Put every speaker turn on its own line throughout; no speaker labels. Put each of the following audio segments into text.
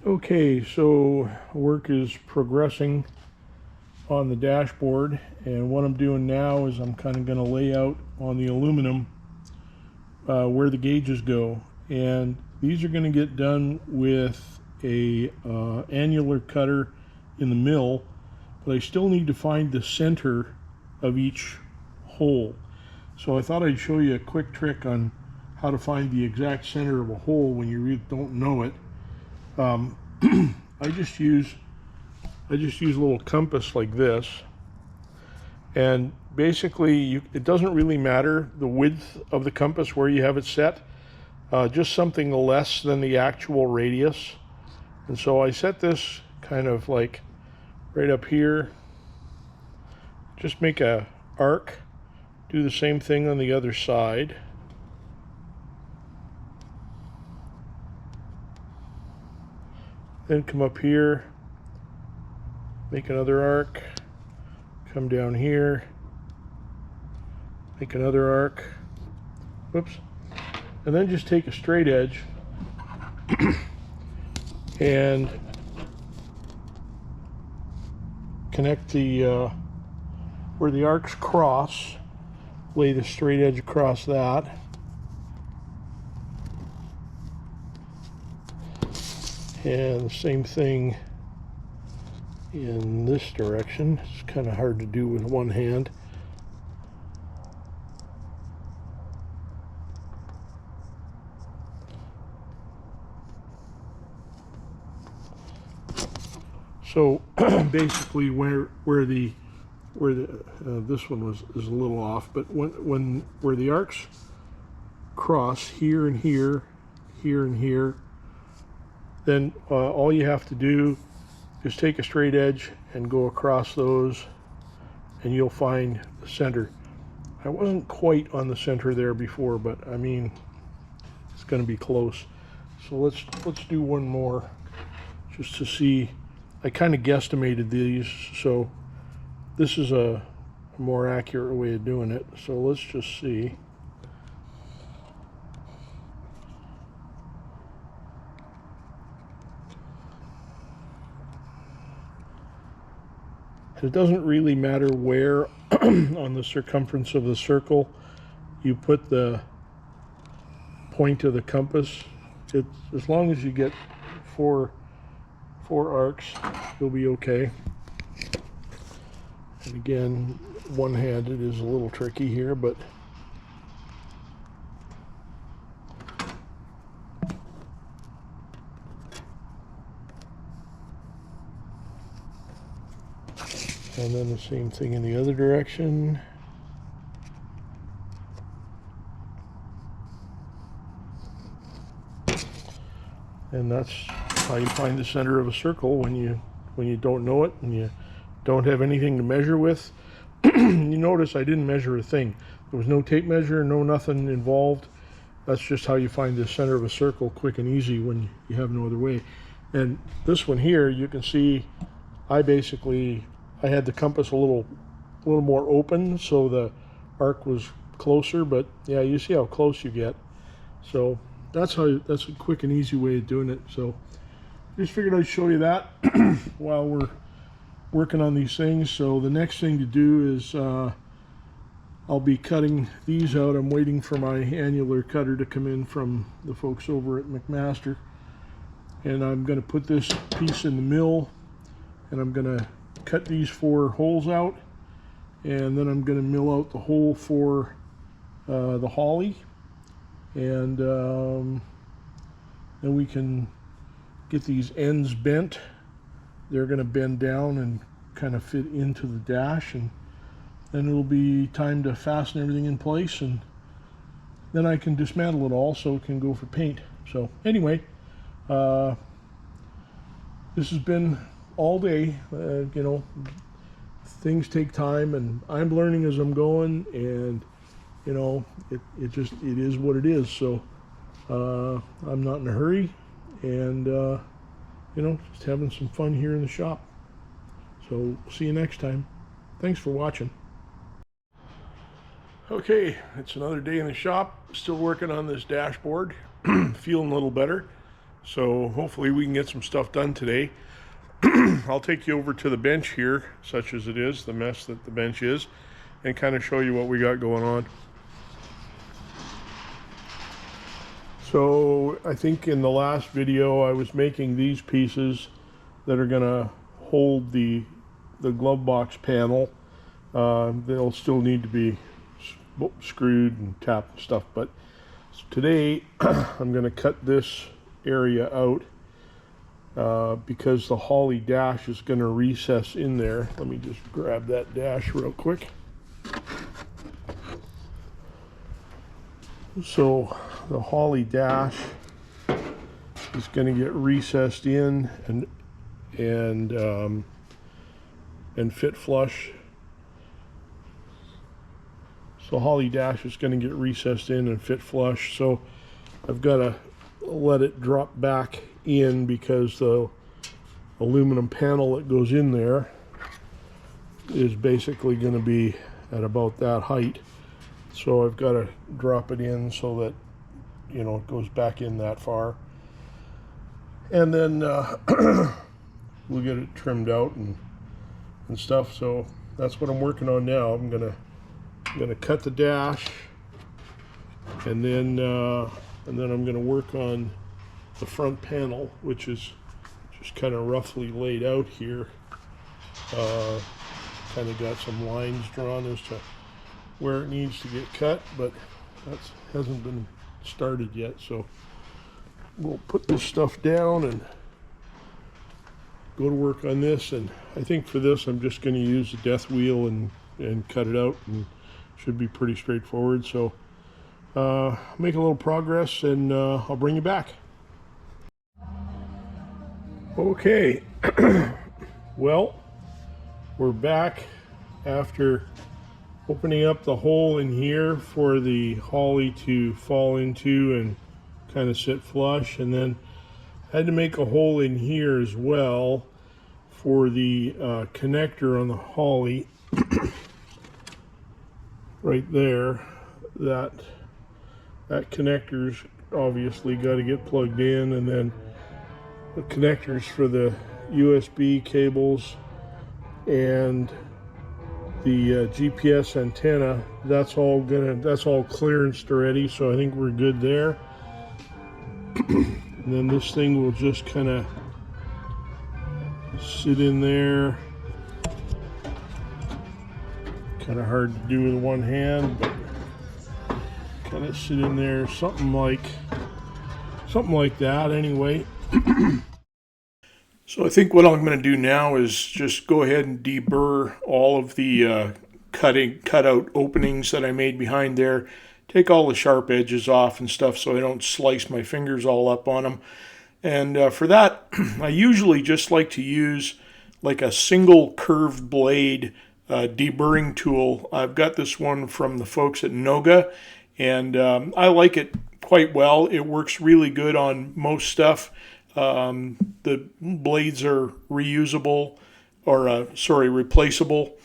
Okay, so work is progressing on the dashboard, and what I'm doing now is I'm kind of going to lay out on the aluminum where the gauges go, and these are going to get done with a annular cutter in the mill, but I still need to find the center of each hole. So I thought I'd show you a quick trick on how to find the exact center of a hole when you really don't know it. I just use a little compass like this, and basically it doesn't really matter the width of the compass where you have it set, just something less than the actual radius. And so I set this kind of like right up here. Just make a arc, do the same thing on the other side. Then come up here, make another arc, come down here, make another arc, whoops, and then just take a straight edge and connect the, where the arcs cross, lay the straight edge across that. And the same thing in this direction. It's kind of hard to do with one hand. So basically, where this one is a little off, but where the arcs cross here and here, here and here, then all you have to do is take a straight edge and go across those, and you'll find the center. I wasn't quite on the center there before, but I mean, it's going to be close. So let's do one more just to see. I kind of guesstimated these, so this is a more accurate way of doing it. So let's just see. It doesn't really matter where on the circumference of the circle you put the point of the compass. As long as you get four arcs, you'll be okay. And again, one-handed is a little tricky here, but and then the same thing in the other direction. And that's how you find the center of a circle when you don't know it and you don't have anything to measure with. You notice I didn't measure a thing. There was no tape measure, no nothing involved. That's just how you find the center of a circle quick and easy when you have no other way. And this one here, you can see I had the compass a little more open, so the arc was closer, but yeah, you see how close you get. So that's a quick and easy way of doing it. So just figured I'd show you that while we're working on these things. So the next thing to do is I'll be cutting these out. I'm waiting for my annular cutter to come in from the folks over at McMaster, and I'm going to put this piece in the mill, and I'm going to cut these 4 holes out, and then I'm going to mill out the hole for the holly, and then we can get these ends bent. They're going to bend down and kind of fit into the dash, and then it'll be time to fasten everything in place, and then I can dismantle it all so it can go for paint. So anyway, this has been all day. You know, things take time, and I'm learning as I'm going, and you know, it is what it is. So I'm not in a hurry, and you know, just having some fun here in the shop. So see you next time. Thanks for watching. Okay, it's another day in the shop. Still working on this dashboard. Feeling a little better. So hopefully we can get some stuff done today. I'll take you over to the bench here, such as it is, the mess that the bench is, and kind of show you what we got going on. So I think in the last video I was making these pieces that are going to hold the glove box panel. They'll still need to be screwed and tapped and stuff, but today I'm going to cut this area out because the Holley dash is going to recess in there. Let me just grab that dash real quick. So the Holley dash is going to get recessed in and fit flush. So Holley dash is going to get recessed in and fit flush. So I've got to let it drop back in because the aluminum panel that goes in there is basically going to be at about that height. So I've got to drop it in so that, you know, it goes back in that far. And then we'll get it trimmed out and stuff. So that's what I'm working on now. I'm gonna cut the dash, and then I'm gonna work on the front panel, which is just kind of roughly laid out here. Kind of got some lines drawn as to where it needs to get cut, but that hasn't been started yet. So we'll put this stuff down and go to work on this. And I think for this I'm just going to use the death wheel and cut it out, and should be pretty straightforward. So make a little progress, and I'll bring you back. Okay, well, we're back after opening up the hole in here for the Holley to fall into and kind of sit flush, and then had to make a hole in here as well for the connector on the Holley. Right there, that connector's obviously got to get plugged in, and then the connectors for the USB cables and the GPS antenna, that's all clearanced already, so I think we're good there. And then this thing will just kind of sit in there. Kind of hard to do with one hand, but kind of sit in there, something like that anyway. So I think what I'm going to do now is just go ahead and deburr all of the cutout openings that I made behind there. Take all the sharp edges off and stuff so I don't slice my fingers all up on them. And for that, I usually just like to use like a single curved blade deburring tool. I've got this one from the folks at Noga, and I like it quite well. It works really good on most stuff. The blades are reusable, or replaceable,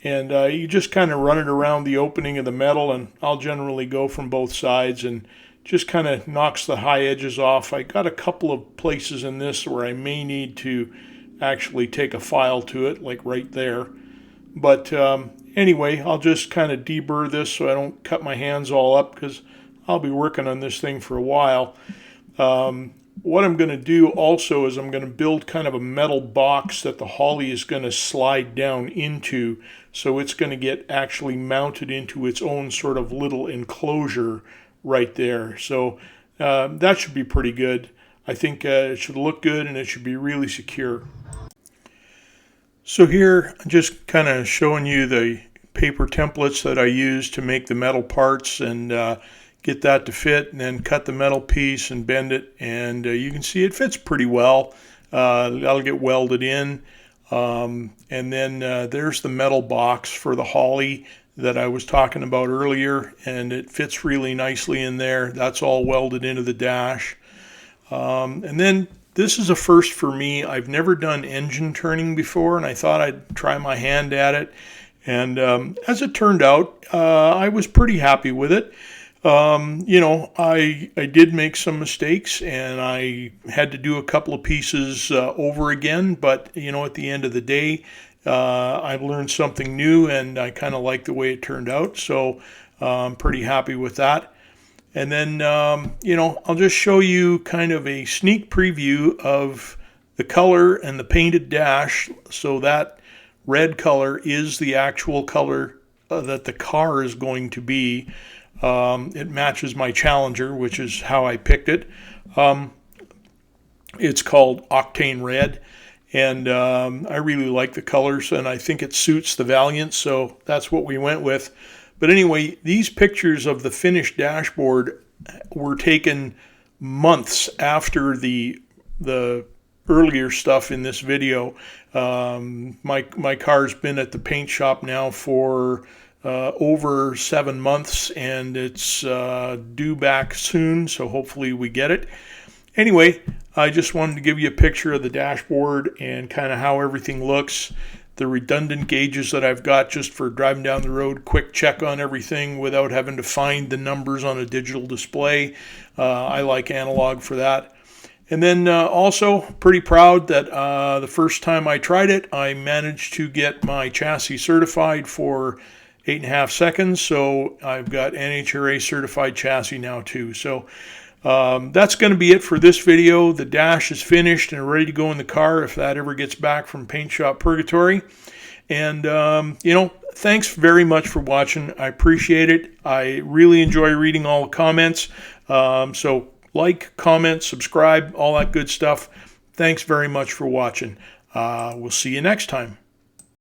and you just kind of run it around the opening of the metal, and I'll generally go from both sides and just kind of knocks the high edges off. I got a couple of places in this where I may need to actually take a file to it, like right there. But anyway, I'll just kind of deburr this so I don't cut my hands all up, because I'll be working on this thing for a while. What I'm going to do also is I'm going to build kind of a metal box that the Holley is going to slide down into, so it's going to get actually mounted into its own sort of little enclosure right there. So that should be pretty good. I think it should look good, and it should be really secure. So here I'm just kind of showing you the paper templates that I use to make the metal parts, and get that to fit, and then cut the metal piece and bend it, and you can see it fits pretty well. That'll get welded in, and then there's the metal box for the Holley that I was talking about earlier, and it fits really nicely in there. That's all welded into the dash. And then this is a first for me. I've never done engine turning before, and I thought I'd try my hand at it, and as it turned out, I was pretty happy with it. You know, I did make some mistakes, and I had to do a couple of pieces over again. But you know, at the end of the day, I've learned something new, and I kind of like the way it turned out. So I'm pretty happy with that. And then you know, I'll just show you kind of a sneak preview of the color and the painted dash. So that red color is the actual color that the car is going to be. It matches my Challenger, which is how I picked it. It's called Octane Red, and I really like the colors, and I think it suits the Valiant, so that's what we went with. But anyway, these pictures of the finished dashboard were taken months after the earlier stuff in this video. My car's been at the paint shop now for over 7 months, and it's due back soon, so hopefully we get it. Anyway, I just wanted to give you a picture of the dashboard and kind of how everything looks. The redundant gauges that I've got just for driving down the road, quick check on everything without having to find the numbers on a digital display. I like analog for that. And then also pretty proud that the first time I tried it, I managed to get my chassis certified for 8.5 seconds, so I've got NHRA certified chassis now too. So that's going to be it for this video. The dash is finished and ready to go in the car if that ever gets back from Paint Shop Purgatory. And you know, thanks very much for watching. I appreciate it. I really enjoy reading all the comments. So like, comment, subscribe, all that good stuff. Thanks very much for watching. We'll see you next time.